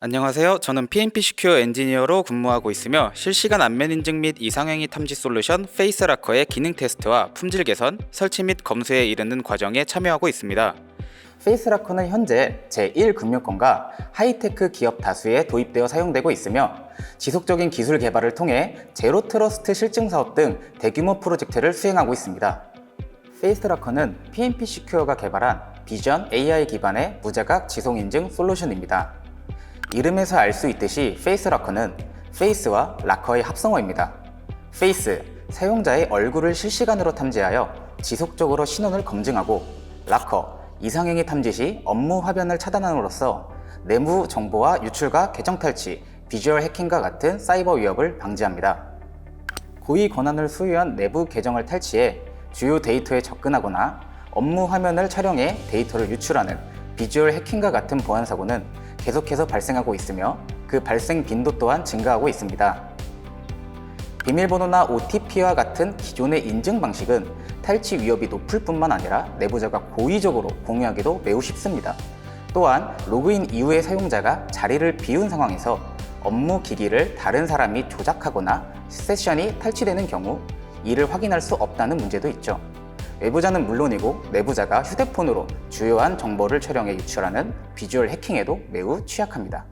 안녕하세요. 저는 PNP 시큐어 엔지니어로 근무하고 있으며 실시간 안면 인증 및 이상행위 탐지 솔루션 페이스라커의 기능 테스트와 품질 개선, 설치 및 검수에 이르는 과정에 참여하고 있습니다. 페이스라커는 현재 제1금융권과 하이테크 기업 다수에 도입되어 사용되고 있으며 지속적인 기술 개발을 통해 제로 트러스트 실증 사업 등 대규모 프로젝트를 수행하고 있습니다. 페이스라커는 PNP 시큐어가 개발한 비전 AI 기반의 무자각 지속 인증 솔루션입니다. 이름에서 알 수 있듯이 페이스라커는 페이스와 라커의 합성어입니다. 페이스, 사용자의 얼굴을 실시간으로 탐지하여 지속적으로 신원을 검증하고, 라커, 이상행위 탐지 시 업무 화면을 차단함으로써 내부 정보와 유출과 계정 탈취, 비주얼 해킹과 같은 사이버 위협을 방지합니다. 고위 권한을 소유한 내부 계정을 탈취해 주요 데이터에 접근하거나 업무 화면을 촬영해 데이터를 유출하는 비주얼 해킹과 같은 보안 사고는 계속해서 발생하고 있으며 그 발생 빈도 또한 증가하고 있습니다. 비밀번호나 OTP와 같은 기존의 인증 방식은 탈취 위협이 높을 뿐만 아니라 내부자가 고의적으로 공유하기도 매우 쉽습니다. 또한 로그인 이후에 사용자가 자리를 비운 상황에서 업무 기기를 다른 사람이 조작하거나 세션이 탈취되는 경우 이를 확인할 수 없다는 문제도 있죠. 외부자는 물론이고 내부자가 휴대폰으로 주요한 정보를 촬영해 유출하는 비주얼 해킹에도 매우 취약합니다.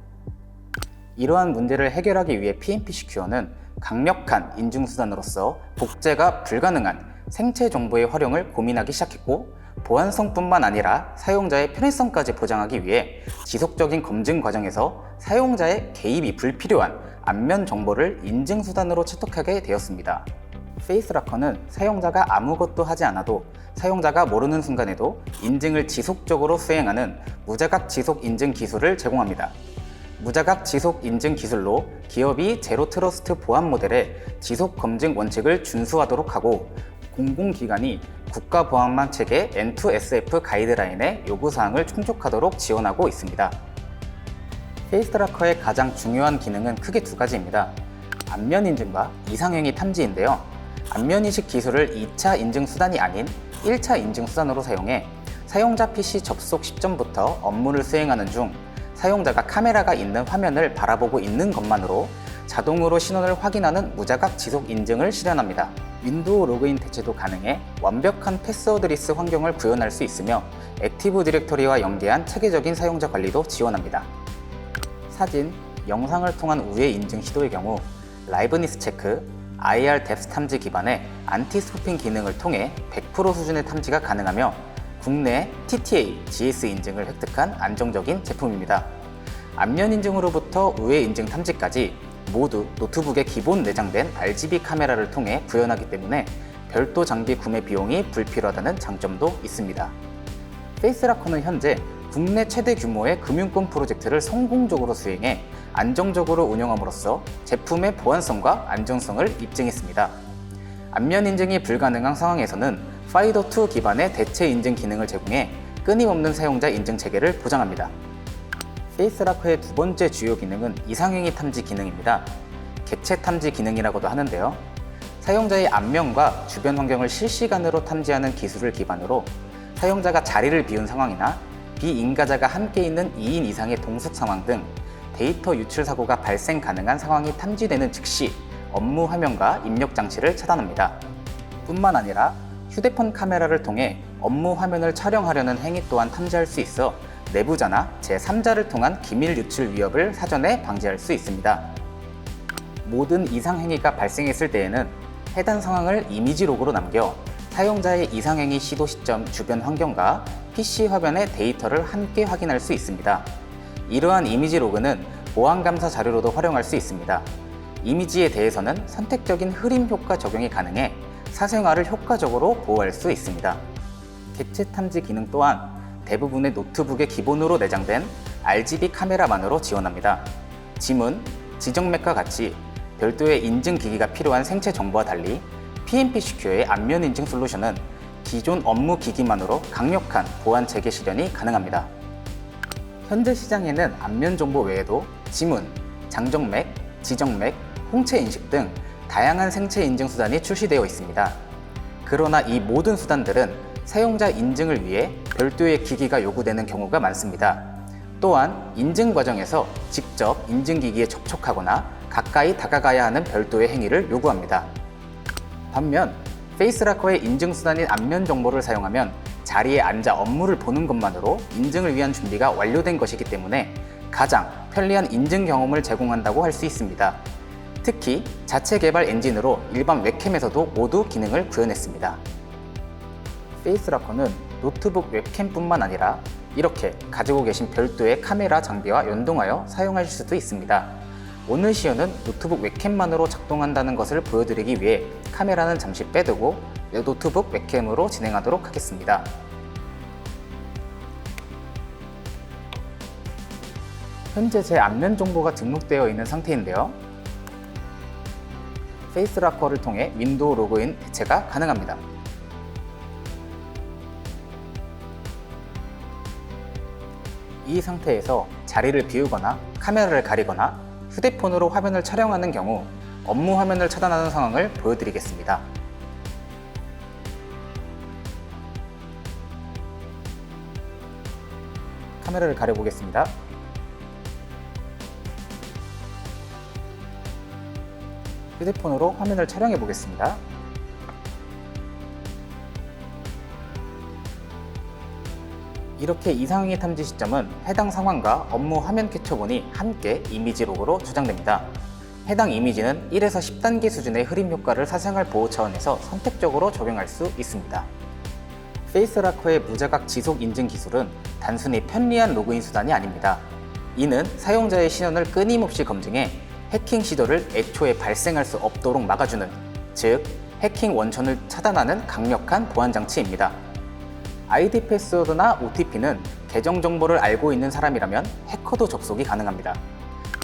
이러한 문제를 해결하기 위해 PNP 시큐어는 강력한 인증수단으로서 복제가 불가능한 생체 정보의 활용을 고민하기 시작했고, 보안성뿐만 아니라 사용자의 편의성까지 보장하기 위해 지속적인 검증 과정에서 사용자의 개입이 불필요한 안면 정보를 인증수단으로 채택하게 되었습니다. 페이스라커는 사용자가 아무것도 하지 않아도 사용자가 모르는 순간에도 인증을 지속적으로 수행하는 무자각 지속 인증 기술을 제공합니다. 무자각 지속 인증 기술로 기업이 제로 트러스트 보안 모델의 지속 검증 원칙을 준수하도록 하고, 공공기관이 국가보안망 체계 N2SF 가이드라인의 요구사항을 충족하도록 지원하고 있습니다. 페이스라커의 가장 중요한 기능은 크게 두 가지입니다. 안면 인증과 이상행위 탐지인데요. 안면인식 기술을 2차 인증 수단이 아닌 1차 인증 수단으로 사용해 사용자 PC 접속 시점부터 업무를 수행하는 중 사용자가 카메라가 있는 화면을 바라보고 있는 것만으로 자동으로 신원을 확인하는 무자각 지속 인증을 실현합니다. 윈도우 로그인 대체도 가능해 완벽한 패스워드리스 환경을 구현할 수 있으며 액티브 디렉터리와 연계한 체계적인 사용자 관리도 지원합니다. 사진, 영상을 통한 우회 인증 시도의 경우 라이브니스 체크, IR 뎁스 탐지 기반의 안티 스푸핑 기능을 통해 100% 수준의 탐지가 가능하며 국내 TTA, GS 인증을 획득한 안정적인 제품입니다. 안면 인증으로부터 우회 인증 탐지까지 모두 노트북에 기본 내장된 RGB 카메라를 통해 구현하기 때문에 별도 장비 구매 비용이 불필요하다는 장점도 있습니다. 페이스라커는 현재 국내 최대 규모의 금융권 프로젝트를 성공적으로 수행해 안정적으로 운영함으로써 제품의 보안성과 안전성을 입증했습니다. 안면 인증이 불가능한 상황에서는 FIDO2 기반의 대체 인증 기능을 제공해 끊임없는 사용자 인증 체계를 보장합니다. 페이스라커의 두 번째 주요 기능은 이상행위 탐지 기능입니다. 객체 탐지 기능이라고도 하는데요. 사용자의 안면과 주변 환경을 실시간으로 탐지하는 기술을 기반으로 사용자가 자리를 비운 상황이나 비인가자가 함께 있는 2인 이상의 동숙 상황 등 데이터 유출 사고가 발생 가능한 상황이 탐지되는 즉시 업무 화면과 입력 장치를 차단합니다. 뿐만 아니라 휴대폰 카메라를 통해 업무 화면을 촬영하려는 행위 또한 탐지할 수 있어 내부자나 제3자를 통한 기밀 유출 위협을 사전에 방지할 수 있습니다. 모든 이상 행위가 발생했을 때에는 해당 상황을 이미지 로그로 남겨 사용자의 이상행위 시도 시점 주변 환경과 PC 화면의 데이터를 함께 확인할 수 있습니다. 이러한 이미지 로그는 보안 감사 자료로도 활용할 수 있습니다. 이미지에 대해서는 선택적인 흐림 효과 적용이 가능해 사생활을 효과적으로 보호할 수 있습니다. 객체 탐지 기능 또한 대부분의 노트북에 기본으로 내장된 RGB 카메라만으로 지원합니다. 지문, 지정맥과 같이 별도의 인증 기기가 필요한 생체 정보와 달리 PNP 시큐어의 안면 인증 솔루션은 기존 업무 기기만으로 강력한 보안 체계 실현이 가능합니다. 현재 시장에는 안면 정보 외에도 지문, 장정맥, 지정맥, 홍채 인식 등 다양한 생체 인증 수단이 출시되어 있습니다. 그러나 이 모든 수단들은 사용자 인증을 위해 별도의 기기가 요구되는 경우가 많습니다. 또한 인증 과정에서 직접 인증기기에 접촉하거나 가까이 다가가야 하는 별도의 행위를 요구합니다. 반면 페이스라커의 인증수단인 안면 정보를 사용하면 자리에 앉아 업무를 보는 것만으로 인증을 위한 준비가 완료된 것이기 때문에 가장 편리한 인증 경험을 제공한다고 할 수 있습니다. 특히 자체 개발 엔진으로 일반 웹캠에서도 모두 기능을 구현했습니다. 페이스라커는 노트북 웹캠뿐만 아니라 이렇게 가지고 계신 별도의 카메라 장비와 연동하여 사용하실 수도 있습니다. 오늘 시연은 노트북 웹캠만으로 작동한다는 것을 보여드리기 위해 카메라는 잠시 빼두고 노트북 웹캠으로 진행하도록 하겠습니다. 현재 제 안면 정보가 등록되어 있는 상태인데요. 페이스라커를 통해 윈도우 로그인 대체가 가능합니다. 이 상태에서 자리를 비우거나 카메라를 가리거나 휴대폰으로 화면을 촬영하는 경우 업무 화면을 차단하는 상황을 보여드리겠습니다. 카메라를 가려보겠습니다. 휴대폰으로 화면을 촬영해 보겠습니다. 이렇게 이상행위 탐지 시점은 해당 상황과 업무 화면 캡처본이 함께 이미지 로그로 저장됩니다. 해당 이미지는 1에서 10단계 수준의 흐림 효과를 사생활 보호 차원에서 선택적으로 적용할 수 있습니다. 페이스라커의 무자각 지속 인증 기술은 단순히 편리한 로그인 수단이 아닙니다. 이는 사용자의 신원을 끊임없이 검증해 해킹 시도를 애초에 발생할 수 없도록 막아주는, 즉 해킹 원천을 차단하는 강력한 보안 장치입니다. 아이디 패스워드나 OTP는 계정 정보를 알고 있는 사람이라면 해커도 접속이 가능합니다.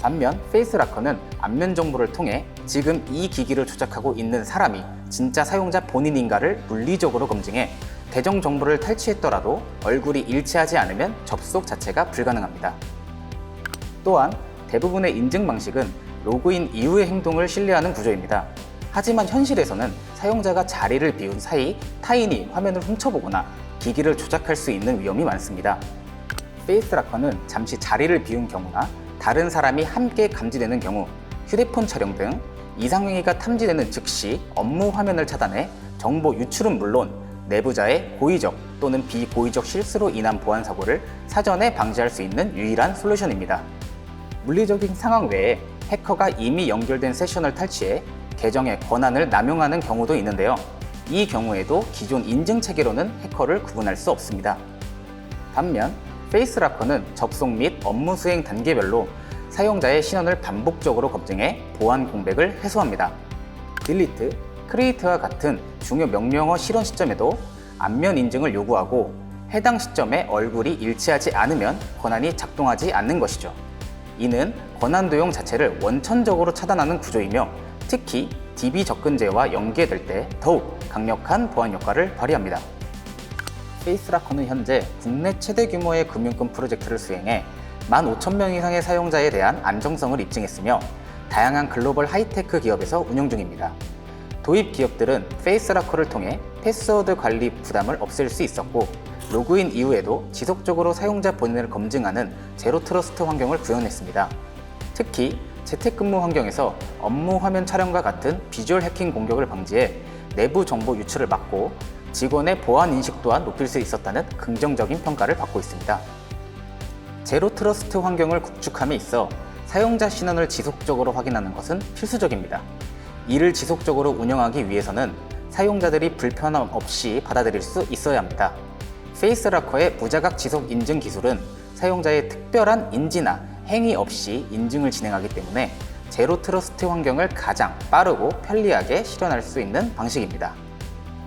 반면 페이스라커는 안면 정보를 통해 지금 이 기기를 조작하고 있는 사람이 진짜 사용자 본인인가를 물리적으로 검증해 계정 정보를 탈취했더라도 얼굴이 일치하지 않으면 접속 자체가 불가능합니다. 또한 대부분의 인증 방식은 로그인 이후의 행동을 신뢰하는 구조입니다. 하지만 현실에서는 사용자가 자리를 비운 사이 타인이 화면을 훔쳐보거나 기기를 조작할 수 있는 위험이 많습니다. 페이스라커는 잠시 자리를 비운 경우나 다른 사람이 함께 감지되는 경우, 휴대폰 촬영 등 이상행위가 탐지되는 즉시 업무 화면을 차단해 정보 유출은 물론 내부자의 고의적 또는 비고의적 실수로 인한 보안 사고를 사전에 방지할 수 있는 유일한 솔루션입니다. 물리적인 상황 외에 해커가 이미 연결된 세션을 탈취해 계정의 권한을 남용하는 경우도 있는데요. 이 경우에도 기존 인증 체계로는 해커를 구분할 수 없습니다. 반면 페이스라커는 접속 및 업무 수행 단계별로 사용자의 신원을 반복적으로 검증해 보안 공백을 해소합니다. 딜리트, 크리에이트와 같은 중요 명령어 실현 시점에도 안면 인증을 요구하고 해당 시점에 얼굴이 일치하지 않으면 권한이 작동하지 않는 것이죠. 이는 권한 도용 자체를 원천적으로 차단하는 구조이며 특히 DB 접근제와 연계될 때 더욱 강력한 보안 효과를 발휘합니다. 페이스라커는 현재 국내 최대 규모의 금융권 프로젝트를 수행해 15,000명 이상의 사용자에 대한 안정성을 입증했으며 다양한 글로벌 하이테크 기업에서 운영 중입니다. 도입 기업들은 페이스라커를 통해 패스워드 관리 부담을 없앨 수 있었고 로그인 이후에도 지속적으로 사용자 본인을 검증하는 제로 트러스트 환경을 구현했습니다. 특히 재택근무 환경에서 업무 화면 촬영과 같은 비주얼 해킹 공격을 방지해 내부 정보 유출을 막고 직원의 보안 인식 또한 높일 수 있었다는 긍정적인 평가를 받고 있습니다. 제로 트러스트 환경을 구축함에 있어 사용자 신원을 지속적으로 확인하는 것은 필수적입니다. 이를 지속적으로 운영하기 위해서는 사용자들이 불편함 없이 받아들일 수 있어야 합니다. 페이스라커의 무자각 지속 인증 기술은 사용자의 특별한 인지나 행위 없이 인증을 진행하기 때문에 제로 트러스트 환경을 가장 빠르고 편리하게 실현할 수 있는 방식입니다.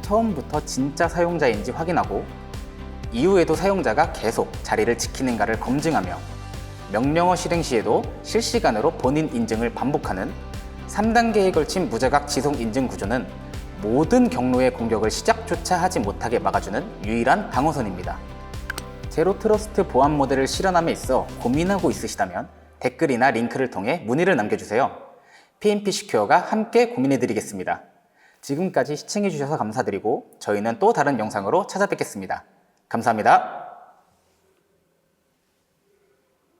처음부터 진짜 사용자인지 확인하고 이후에도 사용자가 계속 자리를 지키는가를 검증하며 명령어 실행 시에도 실시간으로 본인 인증을 반복하는 3단계에 걸친 무자각 지속 인증 구조는 모든 경로의 공격을 시작조차 하지 못하게 막아주는 유일한 방어선입니다. 제로 트러스트 보안 모델을 실현함에 있어 고민하고 있으시다면 댓글이나 링크를 통해 문의를 남겨주세요. PNP 시큐어가 함께 고민해드리겠습니다. 지금까지 시청해주셔서 감사드리고 저희는 또 다른 영상으로 찾아뵙겠습니다. 감사합니다.